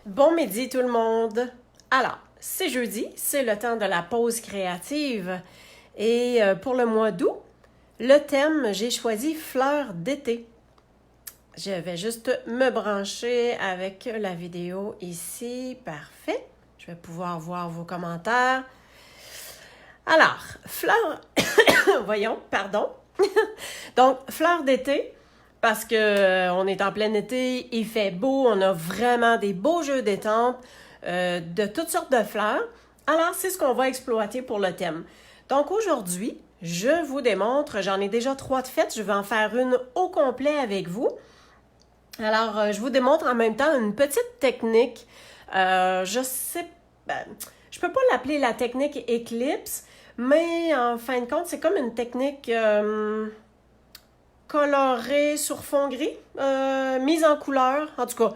Bon midi tout le monde! Alors, c'est jeudi, c'est le temps de la pause créative et pour le mois d'août, le thème, j'ai choisi fleurs d'été. Je vais juste me brancher avec la vidéo ici, parfait. Je vais pouvoir voir vos commentaires. Alors, fleurs, voyons, pardon. Donc, fleurs d'été. Parce que on est en plein été, il fait beau, on a vraiment des beaux jeux d'étampes de toutes sortes de fleurs. Alors, c'est ce qu'on va exploiter pour le thème. Donc, aujourd'hui, je vous démontre, j'en ai déjà 3 de faites, je vais en faire une au complet avec vous. Alors, je vous démontre en même temps une petite technique. Je peux pas l'appeler la technique Eclipse, mais en fin de compte, c'est comme une technique... colorée sur fond gris, mise en couleur. En tout cas,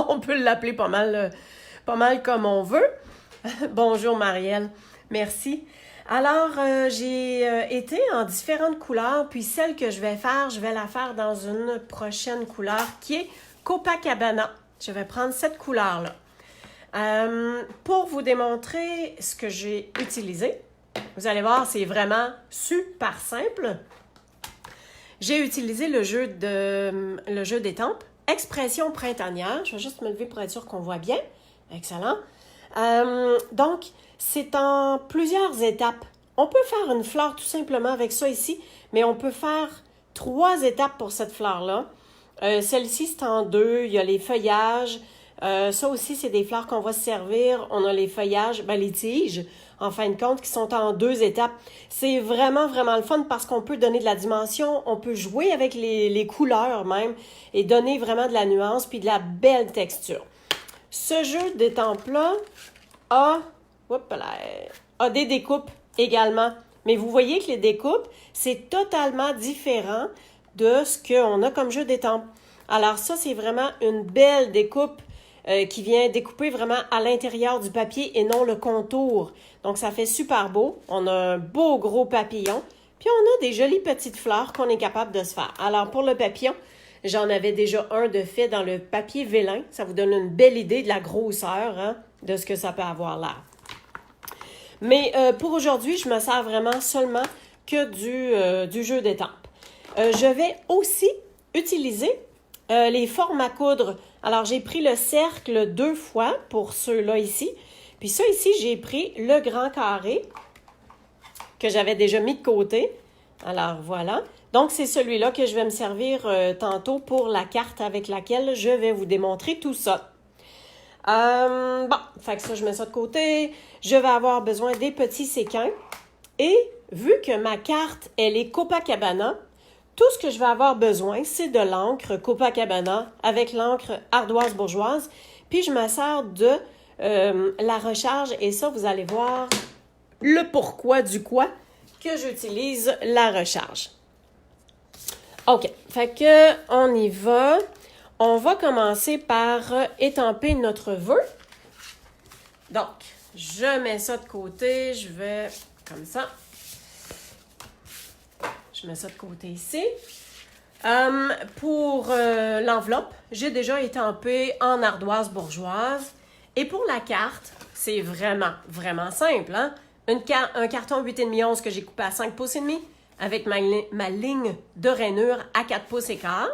on peut l'appeler pas mal comme on veut. Bonjour Marielle, merci. Alors, j'ai été en différentes couleurs, puis celle que je vais la faire dans une prochaine couleur qui est Copacabana. Je vais prendre cette couleur-là. Pour vous démontrer ce que j'ai utilisé, vous allez voir, c'est vraiment super simple. J'ai utilisé le jeu d'étampes, Expression printanière. Je vais juste me lever pour être sûr qu'on voit bien. Excellent. Donc, c'est en plusieurs étapes. On peut faire une fleur tout simplement avec ça ici, mais on peut faire 3 étapes pour cette fleur-là. Celle-ci, c'est en 2. Il y a les feuillages. Ça aussi, c'est des fleurs qu'on va se servir. On a les feuillages, les tiges, en fin de compte, qui sont en 2 étapes. C'est vraiment, vraiment le fun parce qu'on peut donner de la dimension, on peut jouer avec les couleurs même et donner vraiment de la nuance puis de la belle texture. Ce jeu d'étampes-là a des découpes également. Mais vous voyez que les découpes, c'est totalement différent de ce qu'on a comme jeu d'étampes. Alors ça, c'est vraiment une belle découpe qui vient découper vraiment à l'intérieur du papier et non le contour. Donc, ça fait super beau. On a un beau gros papillon. Puis, on a des jolies petites fleurs qu'on est capable de se faire. Alors, pour le papillon, j'en avais déjà un de fait dans le papier vélin. Ça vous donne une belle idée de la grosseur, de ce que ça peut avoir l'air. Mais pour aujourd'hui, je me sers vraiment seulement que du jeu d'étampes. Je vais aussi utiliser les formes à coudre. Alors, j'ai pris le cercle 2 fois pour ceux-là ici. Puis ça ici, j'ai pris le grand carré que j'avais déjà mis de côté. Alors, voilà. Donc, c'est celui-là que je vais me servir tantôt pour la carte avec laquelle je vais vous démontrer tout ça. Fait que ça, je mets ça de côté. Je vais avoir besoin des petits séquins. Et vu que ma carte, elle est Copacabana, tout ce que je vais avoir besoin, c'est de l'encre Copacabana avec l'encre ardoise bourgeoise. Puis, je me sers de la recharge. Et ça, vous allez voir le pourquoi du quoi que j'utilise la recharge. OK. Fait que on y va. On va commencer par étamper notre vœu. Donc, je mets ça de côté. Je vais comme ça. Je mets ça de côté ici. Pour l'enveloppe, j'ai déjà étampé en ardoise bourgeoise. Et pour la carte, c'est vraiment, vraiment simple. Un carton 8,5 que j'ai coupé à 5 pouces et demi avec ma ligne de rainure à 4 pouces et quart.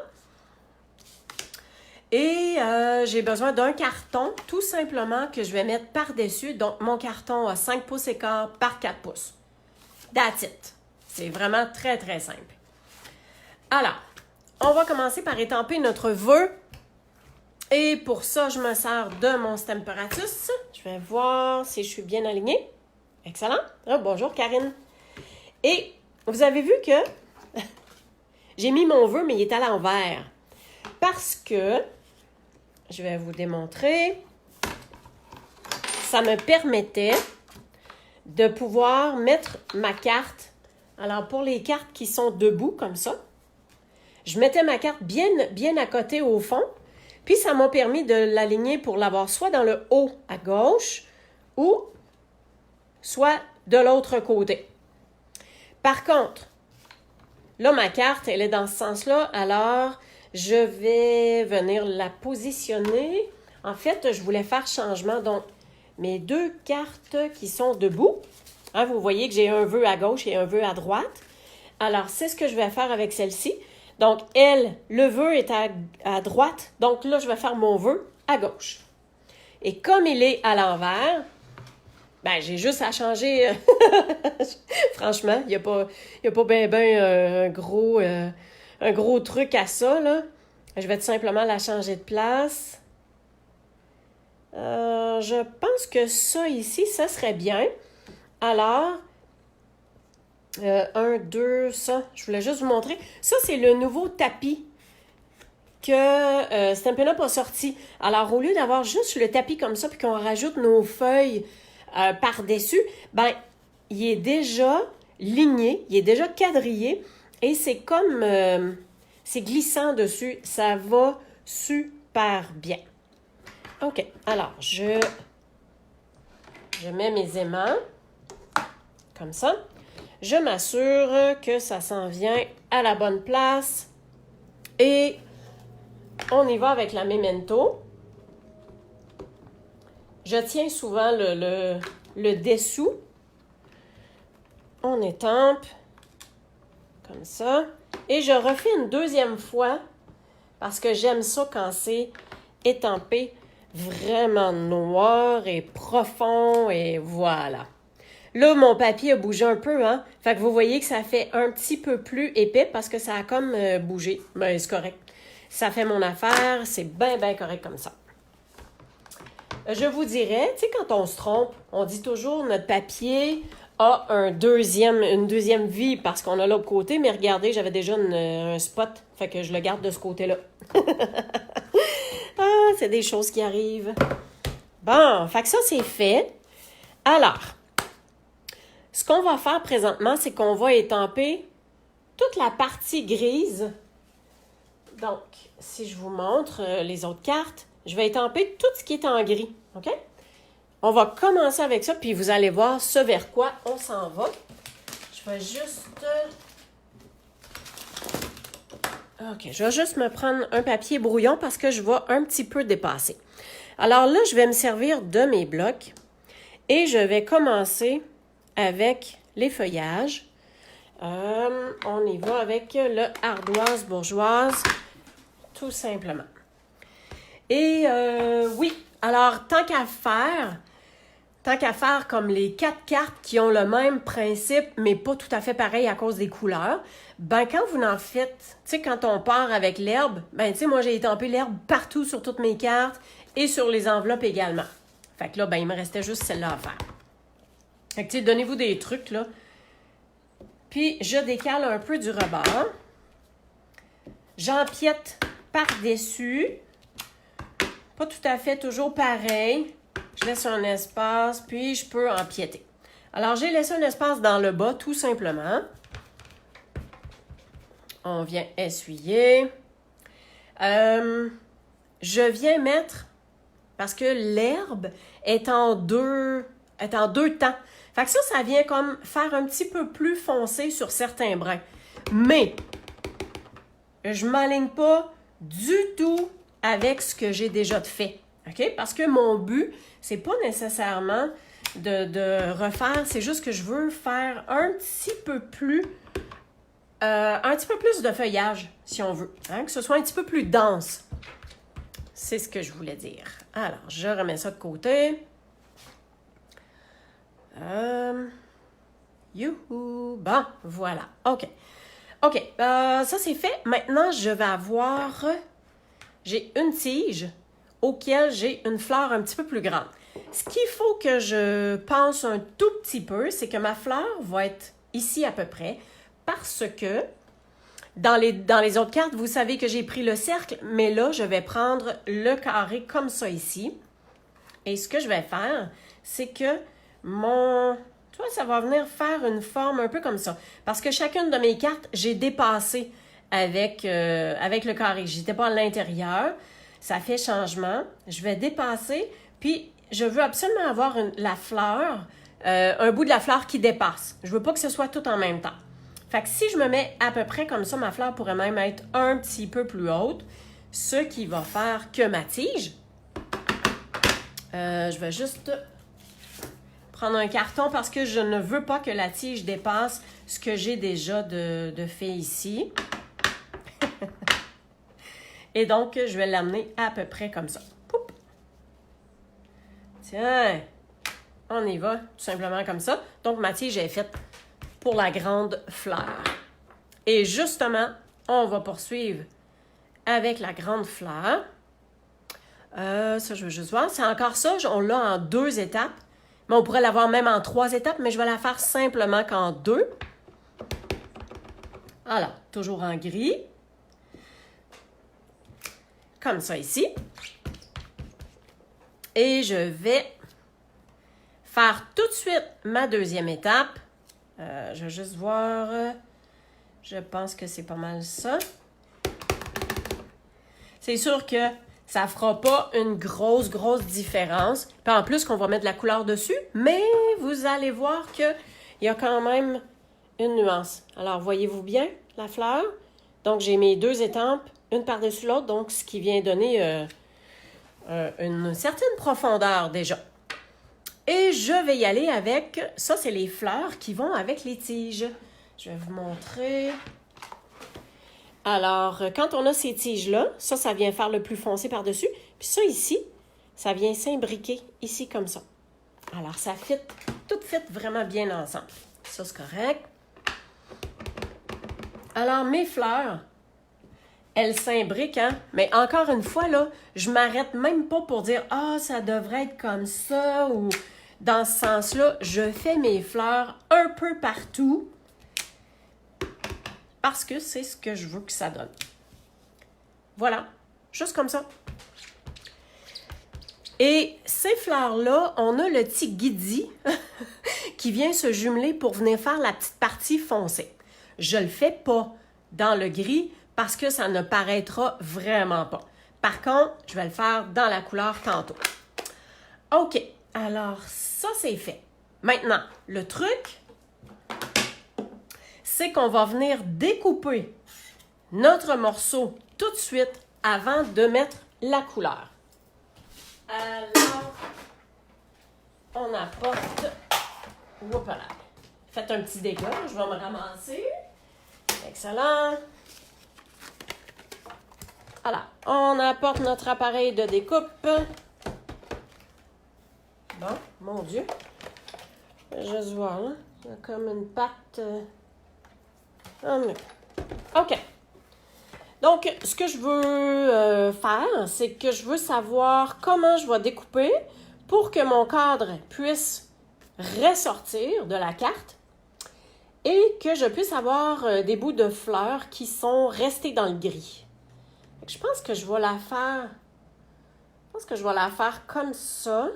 Et j'ai besoin d'un carton tout simplement que je vais mettre par-dessus. Donc, mon carton a 5 pouces et quart par 4 pouces. That's it. C'est vraiment très, très simple. Alors, on va commencer par étamper notre vœu. Et pour ça, je me sers de mon Stamparatus. Je vais voir si je suis bien alignée. Excellent. Oh, bonjour, Karine. Et vous avez vu que j'ai mis mon vœu, mais il est à l'envers. Parce que, je vais vous démontrer, ça me permettait de pouvoir mettre ma carte. Alors, pour les cartes qui sont debout, comme ça, je mettais ma carte bien à côté au fond, puis ça m'a permis de l'aligner pour l'avoir soit dans le haut à gauche ou soit de l'autre côté. Par contre, là, ma carte, elle est dans ce sens-là, alors je vais venir la positionner. En fait, je voulais faire changement. Donc, mes 2 cartes qui sont debout. Hein, vous voyez que j'ai un vœu à gauche et un vœu à droite. Alors, c'est ce que je vais faire avec celle-ci. Donc, elle, le vœu est à droite. Donc là, je vais faire mon vœu à gauche. Et comme il est à l'envers, ben, j'ai juste à changer. Franchement, il n'y a pas un gros truc à ça, là. Je vais tout simplement la changer de place. Je pense que ça ici, ça serait bien. Alors, 1, 2, ça, je voulais juste vous montrer. Ça, c'est le nouveau tapis que Stampin' Up a sorti. Alors, au lieu d'avoir juste le tapis comme ça, puis qu'on rajoute nos feuilles par-dessus, ben, il est déjà ligné, il est déjà quadrillé, et c'est comme, c'est glissant dessus. Ça va super bien. OK, alors, je mets mes aimants, comme ça. Je m'assure que ça s'en vient à la bonne place. Et on y va avec la Memento. Je tiens souvent le dessous. On étampe comme ça. Et je refais une deuxième fois parce que j'aime ça quand c'est étampé vraiment noir et profond. Et voilà. Là, mon papier a bougé un peu, hein? Fait que vous voyez que ça fait un petit peu plus épais parce que ça a comme bougé. Ben, c'est correct. Ça fait mon affaire. C'est bien, bien correct comme ça. Je vous dirais, tu sais, quand on se trompe, on dit toujours notre papier a une deuxième vie parce qu'on a l'autre côté, mais regardez, j'avais déjà un spot, fait que je le garde de ce côté-là. Ah, c'est des choses qui arrivent. Bon, fait que ça, c'est fait. Alors, ce qu'on va faire présentement, c'est qu'on va étamper toute la partie grise. Donc, si je vous montre les autres cartes, je vais étamper tout ce qui est en gris, OK? On va commencer avec ça, puis vous allez voir ce vers quoi on s'en va. Je vais juste... OK, je vais juste me prendre un papier brouillon parce que je vais un petit peu dépasser. Alors là, je vais me servir de mes blocs et je vais commencer avec les feuillages. On y va avec le ardoise bourgeoise, tout simplement. Et oui, alors tant qu'à faire comme les 4 cartes qui ont le même principe, mais pas tout à fait pareil à cause des couleurs, ben quand vous en faites, tu sais, quand on part avec l'herbe, ben tu sais, moi j'ai étampé l'herbe partout sur toutes mes cartes et sur les enveloppes également. Fait que là, ben il me restait juste celle-là à faire. Fait que tu sais, donnez-vous des trucs, là. Puis je décale un peu du rebord. J'empiète par-dessus. Pas tout à fait toujours pareil. Je laisse un espace, puis je peux empiéter. Alors, j'ai laissé un espace dans le bas, tout simplement. On vient essuyer. Je viens mettre, parce que l'herbe est en deux temps. Fait que ça vient comme faire un petit peu plus foncé sur certains brins. Mais, je ne m'aligne pas du tout avec ce que j'ai déjà fait. OK? Parce que mon but, c'est pas nécessairement de refaire, c'est juste que je veux faire un petit peu plus de feuillage, si on veut. Hein? Que ce soit un petit peu plus dense. C'est ce que je voulais dire. Alors, je remets ça de côté. Youhou! Bon, voilà. OK. OK. Ça, c'est fait. Maintenant, je vais avoir... J'ai une tige auquel j'ai une fleur un petit peu plus grande. Ce qu'il faut que je pense un tout petit peu, c'est que ma fleur va être ici à peu près parce que dans les autres cartes, vous savez que j'ai pris le cercle, mais là, je vais prendre le carré comme ça ici. Et ce que je vais faire, c'est que tu vois, ça va venir faire une forme un peu comme ça. Parce que chacune de mes cartes, j'ai dépassé avec le carré. Je n'étais pas à l'intérieur. Ça fait changement. Je vais dépasser, puis je veux absolument avoir la fleur, un bout de la fleur qui dépasse. Je veux pas que ce soit tout en même temps. Fait que si je me mets à peu près comme ça, ma fleur pourrait même être un petit peu plus haute, ce qui va faire que ma tige Je vais juste prendre un carton parce que je ne veux pas que la tige dépasse ce que j'ai déjà de fait ici. Et donc, je vais l'amener à peu près comme ça. Poup. Tiens, on y va, tout simplement comme ça. Donc, ma tige est faite pour la grande fleur. Et justement, on va poursuivre avec la grande fleur. Ça, je veux juste voir. C'est encore ça, on l'a en 2 étapes. Mais on pourrait l'avoir même en 3 étapes, mais je vais la faire simplement qu'en 2. Alors, toujours en gris. Comme ça ici. Et je vais faire tout de suite ma 2e étape. Je vais juste voir. Je pense que c'est pas mal ça. C'est sûr que ça ne fera pas une grosse différence. Puis en plus qu'on va mettre de la couleur dessus, mais vous allez voir qu'il y a quand même une nuance. Alors, voyez-vous bien la fleur? Donc, j'ai mes 2 étampes, une par-dessus l'autre, donc ce qui vient donner une certaine profondeur déjà. Et je vais y aller avec, ça c'est les fleurs qui vont avec les tiges. Je vais vous montrer. Alors, quand on a ces tiges-là, ça vient faire le plus foncé par-dessus. Puis ça ici, ça vient s'imbriquer ici comme ça. Alors, ça fit, tout fit vraiment bien ensemble. Ça, c'est correct. Alors, mes fleurs, elles s'imbriquent, hein? Mais encore une fois, là, je m'arrête même pas pour dire « Ah, ça devrait être comme ça » ou dans ce sens-là, je fais mes fleurs un peu partout parce que c'est ce que je veux que ça donne. Voilà, juste comme ça. Et ces fleurs-là, on a le petit guidi qui vient se jumeler pour venir faire la petite partie foncée. Je ne le fais pas dans le gris parce que ça ne paraîtra vraiment pas. Par contre, je vais le faire dans la couleur tantôt. OK, alors ça c'est fait. Maintenant, le truc, c'est qu'on va venir découper notre morceau tout de suite avant de mettre la couleur. Alors, on apporte... Oups là. Faites un petit dégât, je vais me ramasser. Excellent. Voilà, on apporte notre appareil de découpe. Bon, mon Dieu. Je vais juste voir, là. Il y a comme une patte... OK. Donc, ce que je veux faire, c'est que je veux savoir comment je vais découper pour que mon cadre puisse ressortir de la carte et que je puisse avoir des bouts de fleurs qui sont restés dans le gris. Je pense que je vais la faire... comme ça.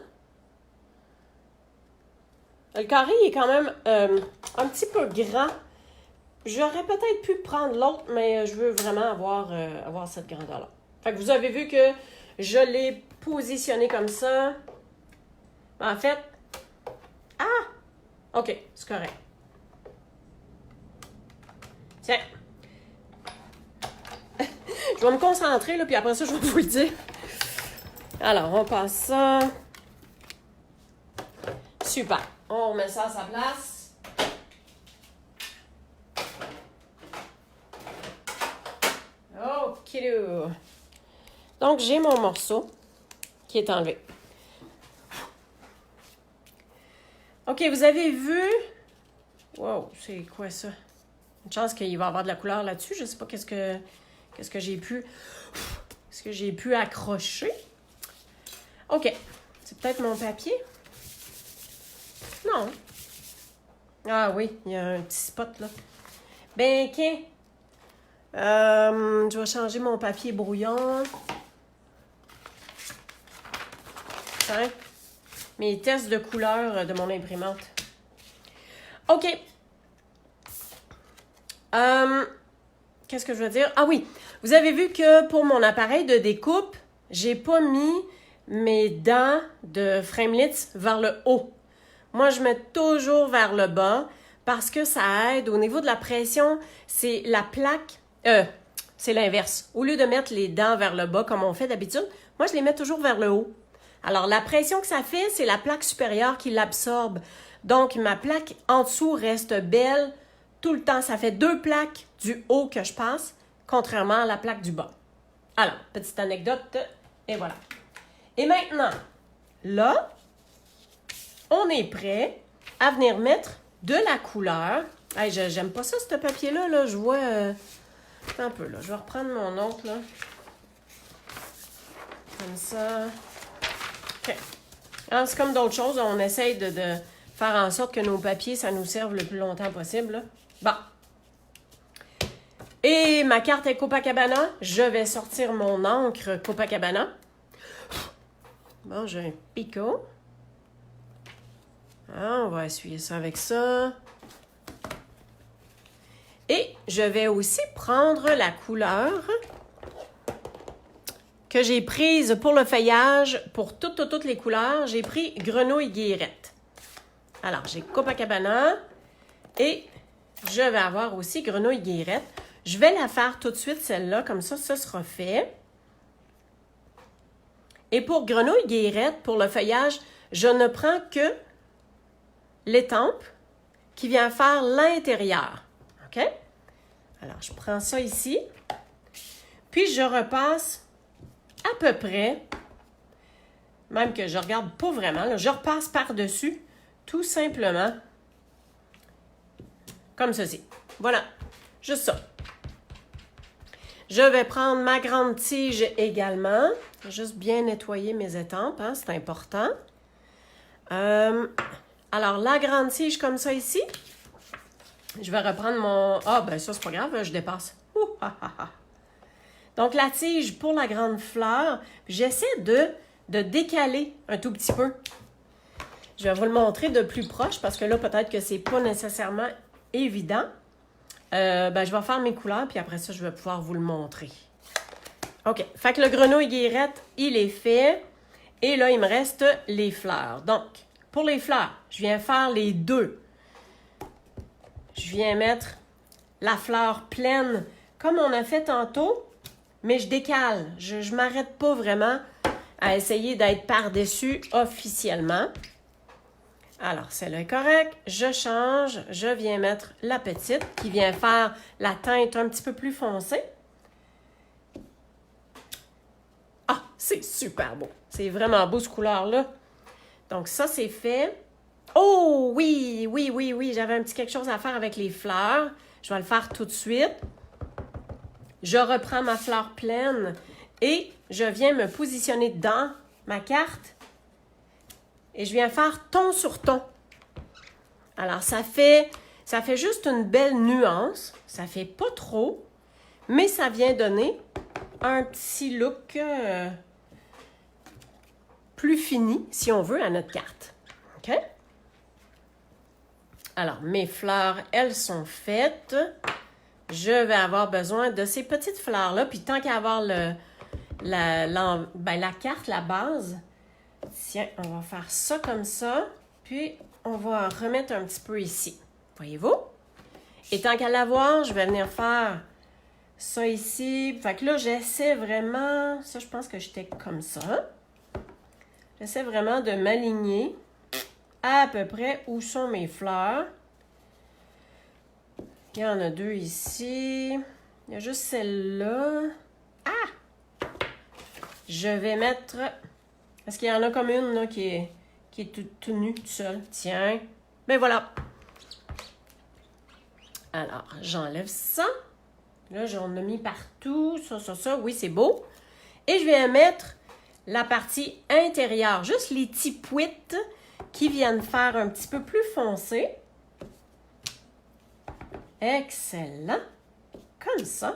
Le carré est quand même un petit peu grand. J'aurais peut-être pu prendre l'autre, mais je veux vraiment avoir cette grandeur-là. Fait que vous avez vu que je l'ai positionné comme ça. En fait... Ah! OK, c'est correct. Tiens. Je vais me concentrer, là, puis après ça, je vais vous le dire. Alors, on passe ça. Super. On remet ça à sa place. OK. Donc, j'ai mon morceau qui est enlevé. OK, vous avez vu... Wow, c'est quoi ça? Une chance qu'il va y avoir de la couleur là-dessus. Je ne sais pas qu'est-ce que j'ai pu... Est-ce que j'ai pu accrocher? OK. C'est peut-être mon papier? Non. Ah oui, il y a un petit spot là. Ben, OK. Je vais changer mon papier brouillon. Tiens. Mes tests de couleurs de mon imprimante. OK. Qu'est-ce que je veux dire? Ah oui, vous avez vu que pour mon appareil de découpe, j'ai pas mis mes dents de Framelits vers le haut. Moi, je mets toujours vers le bas parce que ça aide. Au niveau de la pression, c'est la plaque... c'est l'inverse. Au lieu de mettre les dents vers le bas comme on fait d'habitude, moi, je les mets toujours vers le haut. Alors, la pression que ça fait, c'est la plaque supérieure qui l'absorbe. Donc, ma plaque en dessous reste belle tout le temps. Ça fait 2 plaques du haut que je passe, contrairement à la plaque du bas. Alors, petite anecdote, et voilà. Et maintenant, là, on est prêt à venir mettre de la couleur. Hey, j'aime pas ça, ce papier-là, là. Je vois... Attends un peu, là. Je vais reprendre mon autre, là. Comme ça. OK. Alors, c'est comme d'autres choses. On essaye de faire en sorte que nos papiers, ça nous serve le plus longtemps possible, là. Bon. Et ma carte est Copacabana. Je vais sortir mon encre Copacabana. Bon, j'ai un picot. Ah, on va essuyer ça avec ça. Et je vais aussi prendre la couleur que j'ai prise pour le feuillage, pour toutes les couleurs. J'ai pris Grenouille Guillerette. Alors, j'ai Copacabana et je vais avoir aussi Grenouille Guillerette. Je vais la faire tout de suite, celle-là, comme ça, ça sera fait. Et pour Grenouille Guillerette, pour le feuillage, je ne prends que l'étampe qui vient faire l'intérieur. OK? Alors, je prends ça ici. Puis, je repasse à peu près, même que je regarde pas vraiment, là, je repasse par-dessus, tout simplement, comme ceci. Voilà, juste ça. Je vais prendre ma grande tige également. Juste bien nettoyer mes étampes, hein, c'est important. Alors, la grande tige comme ça ici. Je vais reprendre mon... Ah, ben ça, c'est pas grave, je dépasse. Donc, la tige pour la grande fleur, j'essaie de décaler un tout petit peu. Je vais vous le montrer de plus proche parce que là, peut-être que c'est pas nécessairement évident. Ben, je vais faire mes couleurs, puis après ça, je vais pouvoir vous le montrer. OK. Fait que le grenouille guillerette, il est fait. Et là, il me reste les fleurs. Donc, pour les fleurs, je viens faire les 2. Je viens mettre la fleur pleine, comme on a fait tantôt, mais je décale. Je ne m'arrête pas vraiment à essayer d'être par-dessus officiellement. Alors, celle-là est correcte. Je change. Je viens mettre la petite qui vient faire la teinte un petit peu plus foncée. Ah, c'est super beau. C'est vraiment beau, ce couleur-là. Donc, ça, c'est fait. Oh, oui, j'avais un petit quelque chose à faire avec les fleurs. Je vais le faire tout de suite. Je reprends ma fleur pleine et je viens me positionner dans ma carte et je viens faire ton sur ton. Alors, ça fait juste une belle nuance. Ça fait pas trop, mais ça vient donner un petit look plus fini, si on veut, à notre carte. OK? Alors, mes fleurs, elles sont faites. Je vais avoir besoin de ces petites fleurs-là. Puis tant qu'à avoir la carte, la base, tiens, on va faire ça comme ça. Puis, on va en remettre un petit peu ici. Voyez-vous? Et tant qu'à l'avoir, je vais venir faire ça ici. Fait que là, j'essaie vraiment... Ça, je pense que j'étais comme ça. J'essaie vraiment de m'aligner à peu près où sont mes fleurs. Il y en a 2 ici. Il y a juste celle-là. Ah! Je vais mettre... Est-ce qu'il y en a comme une là, qui est tout nue, toute seule? Tiens. Ben voilà. Alors, j'enlève ça. Là, j'en ai mis partout. Ça. Oui, c'est beau. Et je vais mettre la partie intérieure. Juste les petits pouites qui viennent faire un petit peu plus foncé. Excellent. Comme ça.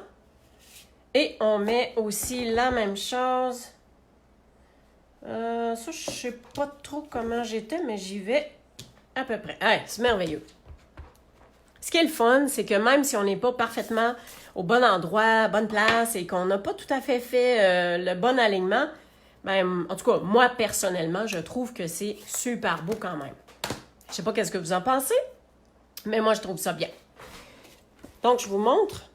Et on met aussi la même chose. Ça, je ne sais pas trop comment j'étais, mais j'y vais à peu près. Hey, c'est merveilleux. Ce qui est le fun, c'est que même si on n'est pas parfaitement au bon endroit, bonne place, et qu'on n'a pas tout à fait le bon alignement, ben, en tout cas, moi, personnellement, je trouve que c'est super beau quand même. Je ne sais pas qu'est-ce que vous en pensez, mais moi, je trouve ça bien. Donc, je vous montre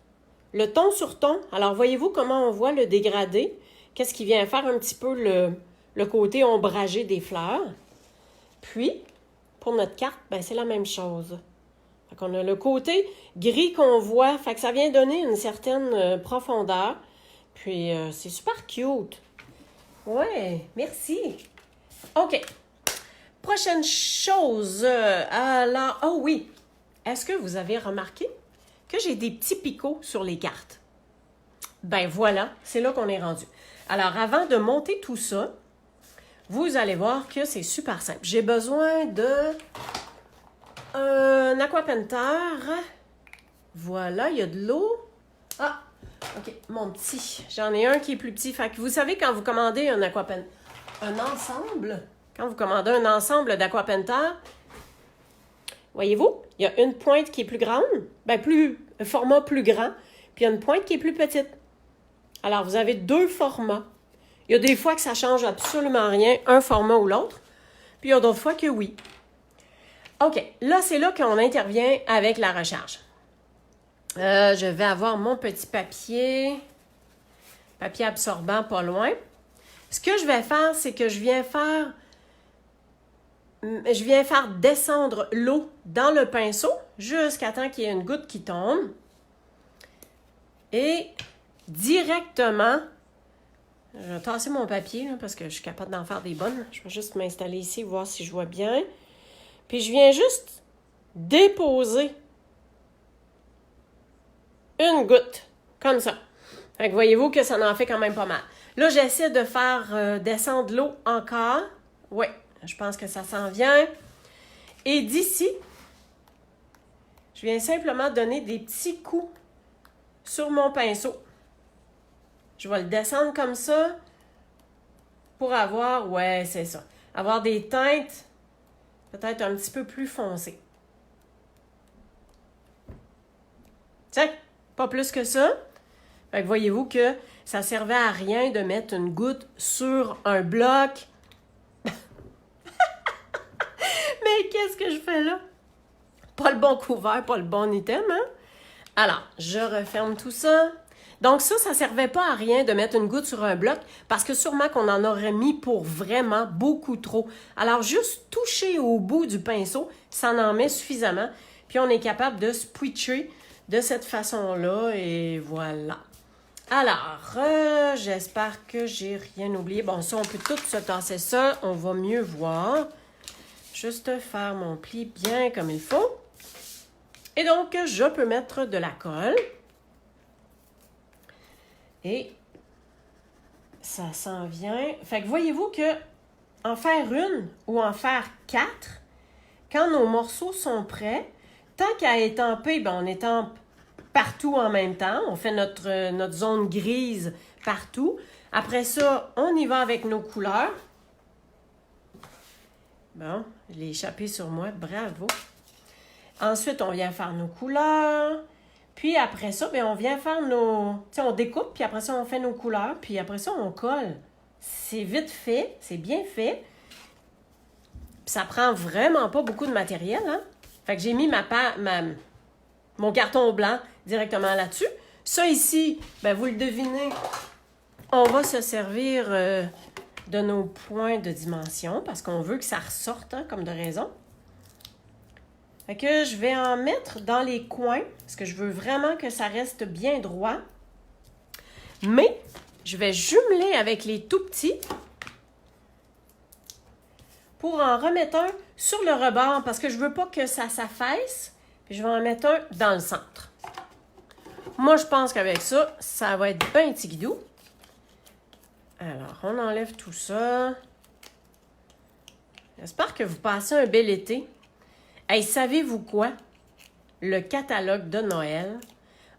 le ton sur ton. Alors, voyez-vous comment on voit le dégradé? Qu'est-ce qui vient faire un petit peu le côté ombragé des fleurs. Puis, pour notre carte, ben, c'est la même chose. Fait qu'on a le côté gris qu'on voit, fait que ça vient donner une certaine profondeur. Puis, c'est super cute. Ouais, merci. OK. Prochaine chose. Alors, oh oui. Est-ce que vous avez remarqué que j'ai des petits picots sur les cartes? Ben voilà, c'est là qu'on est rendu. Alors, avant de monter tout ça, vous allez voir que c'est super simple. J'ai besoin de un aquapenter. Voilà, il y a de l'eau. Ah, OK, mon petit. J'en ai un qui est plus petit. Fait que vous savez, quand vous commandez un ensemble, quand vous commandez un ensemble d'aquapenter, voyez-vous, il y a une pointe qui est plus grande, ben un format plus grand, puis il y a une pointe qui est plus petite. Alors, vous avez deux formats. Il y a des fois que ça change absolument rien, un format ou l'autre, puis il y a d'autres fois que oui. OK, là, c'est là qu'on intervient avec la recharge. Je vais avoir mon petit papier absorbant pas loin. Ce que je vais faire, c'est que je viens faire descendre l'eau dans le pinceau jusqu'à temps qu'il y ait une goutte qui tombe. Et directement, je vais tasser mon papier là, parce que je suis capable d'en faire des bonnes. Je vais juste m'installer ici, voir si je vois bien. Puis je viens juste déposer une goutte, comme ça. Fait que voyez-vous que ça en fait quand même pas mal. Là, j'essaie de faire descendre l'eau encore. Oui, je pense que ça s'en vient. Et d'ici, je viens simplement donner des petits coups sur mon pinceau. Je vais le descendre comme ça pour avoir, ouais, c'est ça, avoir des teintes peut-être un petit peu plus foncées. Tiens, pas plus que ça. Fait que voyez-vous que ça servait à rien de mettre une goutte sur un bloc. Mais qu'est-ce que je fais là? Pas le bon couvert, pas le bon item, hein? Alors, je referme tout ça. Donc ça ne servait pas à rien de mettre une goutte sur un bloc parce que sûrement qu'on en aurait mis pour vraiment beaucoup trop. Alors, juste toucher au bout du pinceau, ça en met suffisamment. Puis on est capable de switcher de cette façon-là et voilà. Alors, j'espère que j'ai rien oublié. Bon, ça, on peut tout se tasser ça. On va mieux voir. Juste faire mon pli bien comme il faut. Et donc, je peux mettre de la colle. Et ça s'en vient. Fait que voyez-vous que en faire une ou en faire 4, quand nos morceaux sont prêts, tant qu'à étamper, ben on étampe partout en même temps. On fait notre zone grise partout. Après ça, on y va avec nos couleurs. Bon, je l'ai échappé sur moi. Bravo. Ensuite, on vient faire nos couleurs. Puis après ça, bien, on vient faire nos... Tu sais, on découpe, puis après ça, on fait nos couleurs. Puis après ça, on colle. C'est vite fait, c'est bien fait. Puis ça prend vraiment pas beaucoup de matériel, hein? Fait que j'ai mis mon carton blanc directement là-dessus. Ça ici, bien, vous le devinez, on va se servir de nos points de dimension parce qu'on veut que ça ressorte, hein, comme de raison. Fait que je vais en mettre dans les coins parce que je veux vraiment que ça reste bien droit. Mais je vais jumeler avec les tout petits pour en remettre un sur le rebord parce que je veux pas que ça s'affaisse. Puis je vais en mettre un dans le centre. Moi, je pense qu'avec ça, ça va être bien tigidou. Alors, on enlève tout ça. J'espère que vous passez un bel été. Hey, savez-vous quoi? Le catalogue de Noël,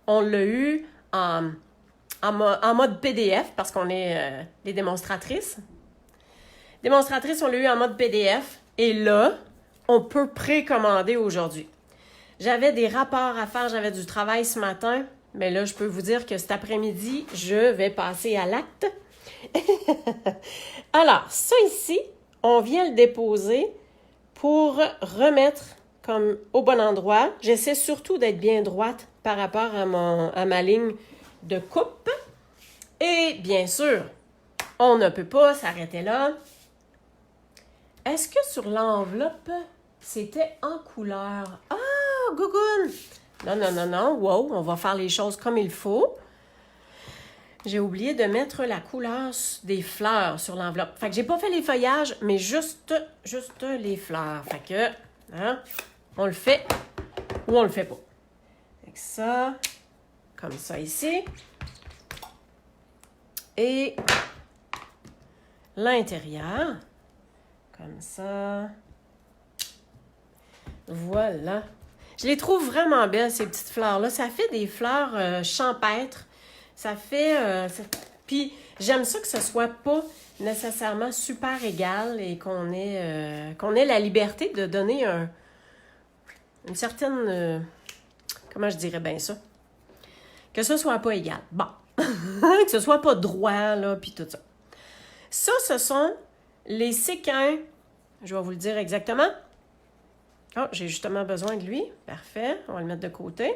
on l'a eu en mode PDF parce qu'on est des démonstratrices. Démonstratrices, on l'a eu en mode PDF. Et là, on peut précommander aujourd'hui. J'avais des rapports à faire, j'avais du travail ce matin. Mais là, je peux vous dire que cet après-midi, je vais passer à l'acte. Alors, ça ici, on vient le déposer pour remettre comme au bon endroit. J'essaie surtout d'être bien droite par rapport à ma ligne de coupe. Et bien sûr, On ne peut pas s'arrêter là. Est-ce que sur l'enveloppe, c'était en couleur? Ah, gougoune! Non, non, non, non. Wow, on va faire les choses comme il faut. J'ai oublié de mettre la couleur des fleurs sur l'enveloppe. Fait que j'ai pas fait les feuillages, mais juste les fleurs. Fait que, hein, on le fait ou on le fait pas. Fait que ça, comme ça ici. Et l'intérieur, comme ça. Voilà. Je les trouve vraiment belles, ces petites fleurs-là. Ça fait des fleurs champêtres. Ça fait... Puis j'aime ça que ce soit pas nécessairement super égal et qu'on ait la liberté de donner une certaine... comment je dirais bien ça? Que ce soit pas égal. Bon. Que ce soit pas droit, là, puis tout ça. Ça, ce sont les séquins. Je vais vous le dire exactement. Oh, j'ai justement besoin de lui. Parfait. On va le mettre de côté.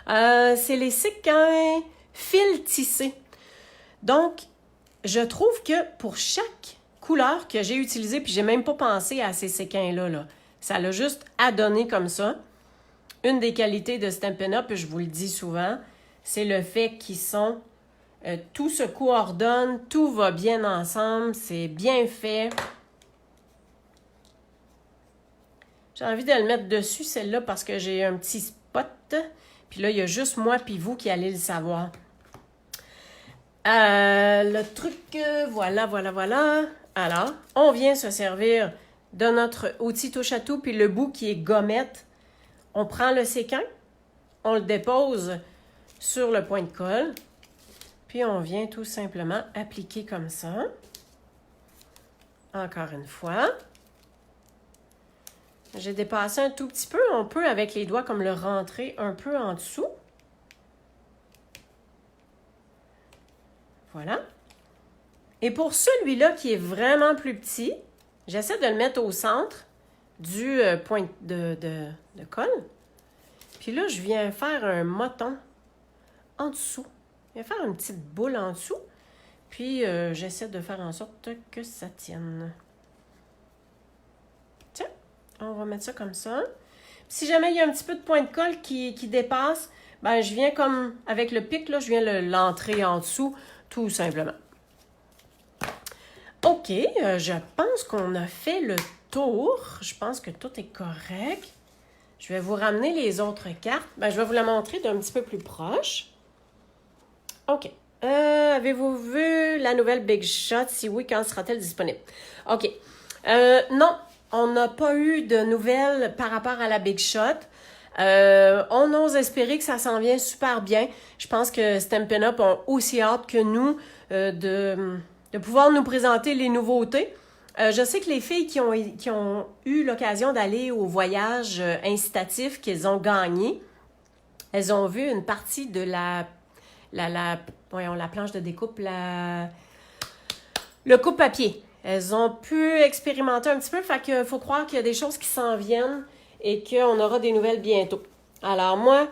C'est les séquins fil tissé. Donc, je trouve que pour chaque couleur que j'ai utilisée, puis j'ai même pas pensé à ces séquins-là, là, ça l'a juste adonné comme ça. Une des qualités de Stampin' Up, je vous le dis souvent, c'est le fait qu'ils sont... tout se coordonne, tout va bien ensemble, c'est bien fait. J'ai envie de le mettre dessus, celle-là, parce que j'ai un petit spot. Puis là, il y a juste moi puis vous qui allez le savoir. Le truc, voilà. Alors, on vient se servir de notre outil touche-à-tout, puis le bout qui est gommette. On prend le séquin, on le dépose sur le point de colle, puis on vient tout simplement appliquer comme ça. Encore une fois. J'ai dépassé un tout petit peu. On peut, avec les doigts, comme le rentrer un peu en dessous. Voilà. Et pour celui-là qui est vraiment plus petit, j'essaie de le mettre au centre du point de colle. Puis là, je viens faire un moton en dessous. Je viens faire une petite boule en dessous. Puis, j'essaie de faire en sorte que ça tienne. Tiens, on va mettre ça comme ça. Si jamais il y a un petit peu de point de colle qui dépasse, ben je viens comme avec le pic, là, je viens l'entrer en dessous, tout simplement. OK, je pense qu'on a fait le tour. Je pense que tout est correct. Je vais vous ramener les autres cartes. Ben, je vais vous la montrer d'un petit peu plus proche. OK. Avez-vous vu la nouvelle Big Shot? Si oui, quand sera-t-elle disponible? OK. Non, on n'a pas eu de nouvelles par rapport à la Big Shot. On ose espérer que ça s'en vient super bien. Je pense que Stampin' Up ont aussi hâte que nous de pouvoir nous présenter les nouveautés. Je sais que les filles qui ont eu l'occasion d'aller au voyage incitatif qu'ils ont gagné, elles ont vu une partie de la planche de découpe, le coupe-papier. Elles ont pu expérimenter un petit peu, fait qu'il faut croire qu'il y a des choses qui s'en viennent et qu'on aura des nouvelles bientôt. Alors moi,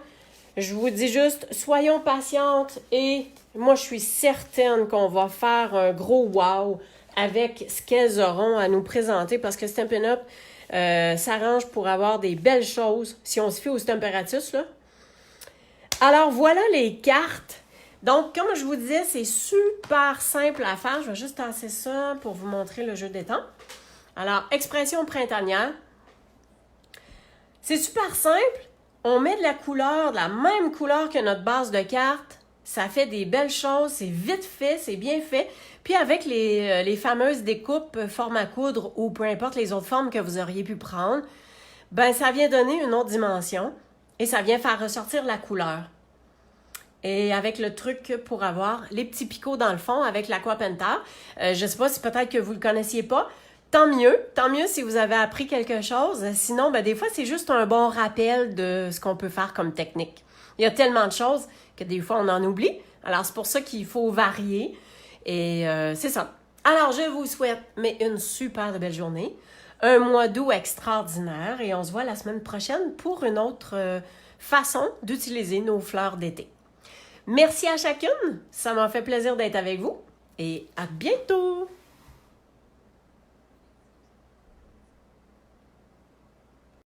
je vous dis juste, soyons patientes et moi, je suis certaine qu'on va faire un gros wow avec ce qu'elles auront à nous présenter parce que Stampin' Up s'arrange pour avoir des belles choses si on se fie au Stamparatus, là. Alors, voilà les cartes. Donc, comme je vous disais, c'est super simple à faire. Je vais juste tasser ça pour vous montrer le jeu des temps. Alors, expression printanière. C'est super simple. On met de la couleur, de la même couleur que notre base de cartes. Ça fait des belles choses. C'est vite fait, c'est bien fait. Puis avec les fameuses découpes forme à coudre ou peu importe les autres formes que vous auriez pu prendre, ben ça vient donner une autre dimension et ça vient faire ressortir la couleur. Et avec le truc pour avoir les petits picots dans le fond avec l'Aqua-Penta. Je ne sais pas si peut-être que vous ne le connaissiez pas. Tant mieux si vous avez appris quelque chose. Sinon, ben, des fois, c'est juste un bon rappel de ce qu'on peut faire comme technique. Il y a tellement de choses que des fois, on en oublie. Alors, c'est pour ça qu'il faut varier. Et c'est ça. Alors, je vous souhaite une super belle journée. Un mois d'août extraordinaire. Et on se voit la semaine prochaine pour une autre façon d'utiliser nos fleurs d'été. Merci à chacune. Ça m'a fait plaisir d'être avec vous. et à bientôt!